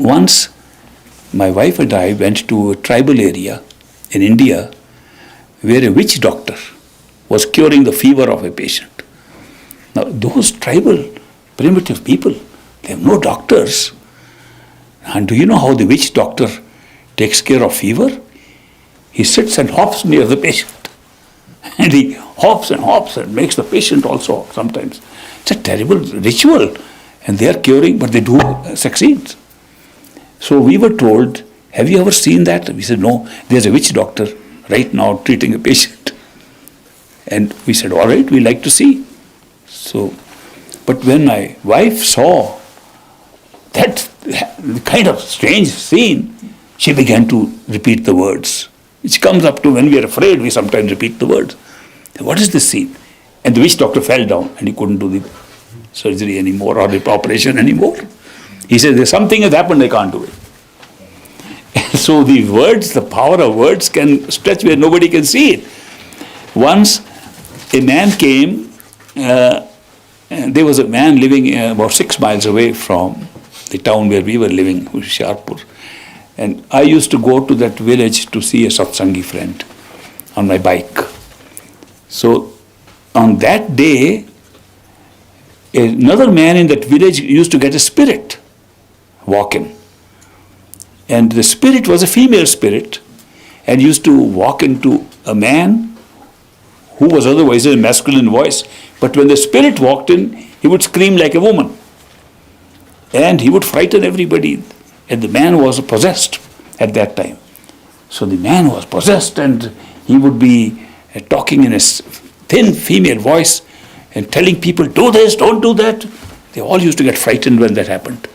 once my wife and I went to a tribal area in India where a witch doctor was curing the fever of a patient. Now, those tribal, primitive people, they have no doctors. And do you know how the witch doctor takes care of fever? He sits and hops near the patient. And he hops and makes the patient also sometimes. It's a terrible ritual. And they are curing, but they do succeed. So we were told, have you ever seen that? We said, no, there's a witch doctor right now treating a patient. And we said, all right, we like to see. So, but when my wife saw that kind of strange scene, she began to repeat the words. Which comes up to when we are afraid, we sometimes repeat the words. What is this scene? And the witch doctor fell down and he couldn't do the surgery anymore or the operation anymore. He said, there's something has happened, I can't do it. And so the words, the power of words can stretch where nobody can see it. Once a man came, and there was a man living about 6 miles away from the town where we were living, Ishwar Puri. And I used to go to that village to see a satsangi friend on my bike. So on that day, another man in that village used to get a spirit walk in. And the spirit was a female spirit and used to walk into a man who was otherwise a masculine voice. But when the spirit walked in, he would scream like a woman. And he would frighten everybody. And the man was possessed at that time. So the man was possessed and he would be talking in a thin female voice and telling people, do this, don't do that. They all used to get frightened when that happened.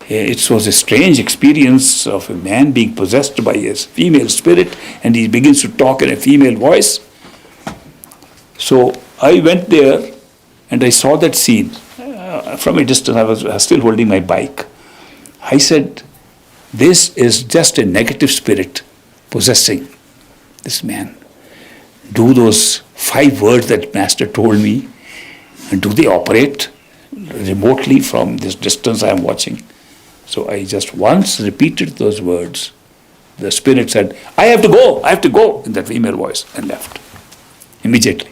It was a strange experience of a man being possessed by a female spirit and he begins to talk in a female voice. So I went there and I saw that scene. From a distance, I was still holding my bike. I said, this is just a negative spirit possessing this man. Do those 5 words that Master told me, and do they operate remotely from this distance I am watching? So I just once repeated those words. The spirit said, I have to go, in that female voice, and left immediately.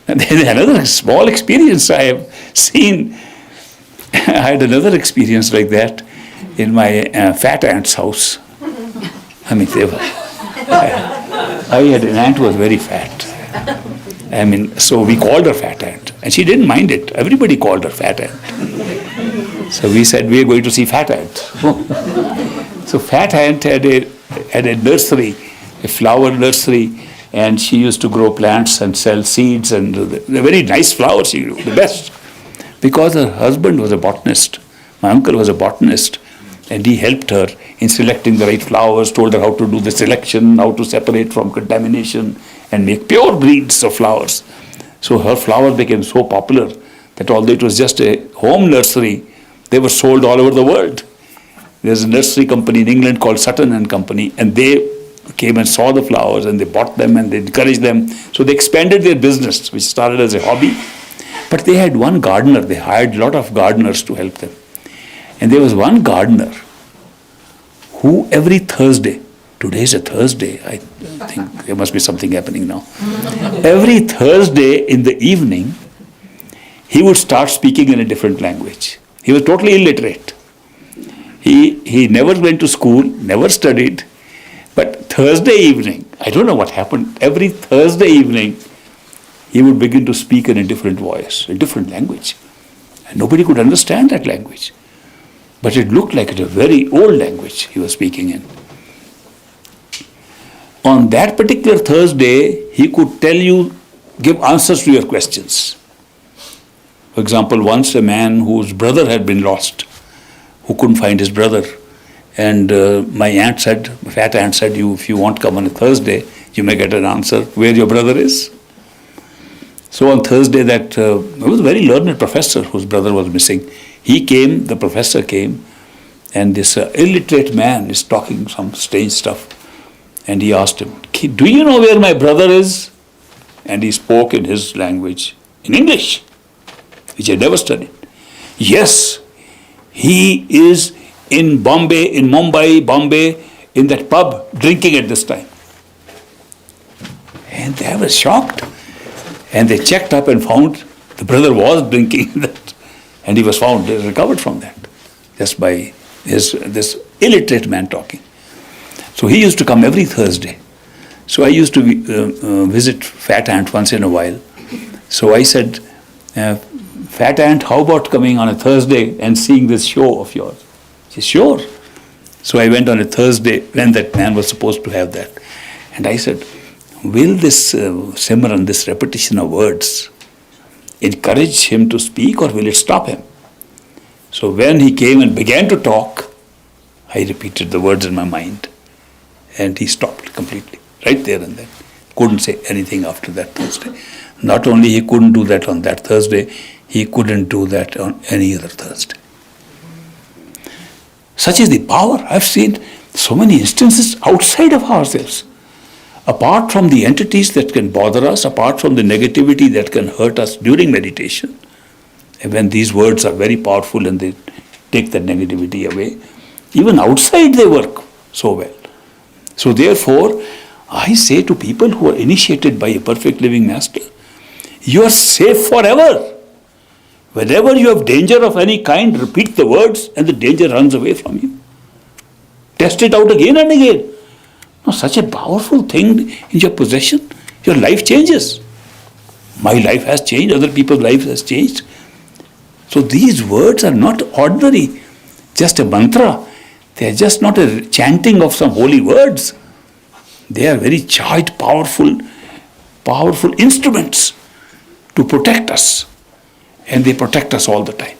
And then another small experience I have seen. I had another experience like that in my fat aunt's house. I mean, I had an aunt who was very fat. I mean, so we called her Fat Aunt. And she didn't mind it. Everybody called her Fat Aunt. So we said, we are going to see Fat Aunt. So Fat Aunt had a nursery, a flower nursery, and she used to grow plants and sell seeds, and the very nice flowers she grew, the best. Because her husband was a botanist. My uncle was a botanist, and he helped her in selecting the right flowers, told her how to do the selection, how to separate from contamination, and make pure breeds of flowers. So her flowers became so popular that although it was just a home nursery, they were sold all over the world. There's a nursery company in England called Sutton and Company, and they came and saw the flowers and they bought them and they encouraged them. So they expanded their business, which started as a hobby. But they had one gardener. They hired a lot of gardeners to help them. And there was one gardener who every Thursday, today is a Thursday, I think there must be something happening now. Every Thursday in the evening, he would start speaking in a different language. He was totally illiterate. He never went to school, never studied. But Thursday evening, I don't know what happened, every Thursday evening, he would begin to speak in a different voice, a different language. And nobody could understand that language. But it looked like a very old language he was speaking in. On that particular Thursday, he could tell you, give answers to your questions. For example, once a man whose brother had been lost, who couldn't find his brother, and my aunt said, Fat Aunt said, if you want to come on a Thursday, you may get an answer where your brother is. So on Thursday, that there was a very learned professor whose brother was missing. He came, the professor came, and this illiterate man is talking some strange stuff. And he asked him, do you know where my brother is? And he spoke in his language, in English, which I never studied. Yes, he is in Bombay, in Mumbai, Bombay, in that pub, drinking at this time. And they were shocked. And they checked up and found the brother was drinking that. And he was found, recovered from that, just by this illiterate man talking. So he used to come every Thursday. So I used to visit Fat Ant once in a while. So I said, Fat Ant, how about coming on a Thursday and seeing this show of yours? She said, sure. So I went on a Thursday when that man was supposed to have that. And I said, will this Simran, this repetition of words, encourage him to speak or will it stop him? So when he came and began to talk, I repeated the words in my mind. And he stopped completely, right there and then. Couldn't say anything after that Thursday. Not only he couldn't do that on that Thursday, he couldn't do that on any other Thursday. Such is the power. I've seen so many instances outside of ourselves. Apart from the entities that can bother us, apart from the negativity that can hurt us during meditation, and when these words are very powerful and they take that negativity away, even outside they work so well. So therefore, I say to people who are initiated by a perfect living master, you are safe forever. Whenever you have danger of any kind, repeat the words and the danger runs away from you. Test it out again and again. Now, such a powerful thing in your possession, your life changes. My life has changed, other people's life has changed. So these words are not ordinary, just a mantra. They are just not a chanting of some holy words. They are very charged, powerful instruments to protect us. And they protect us all the time.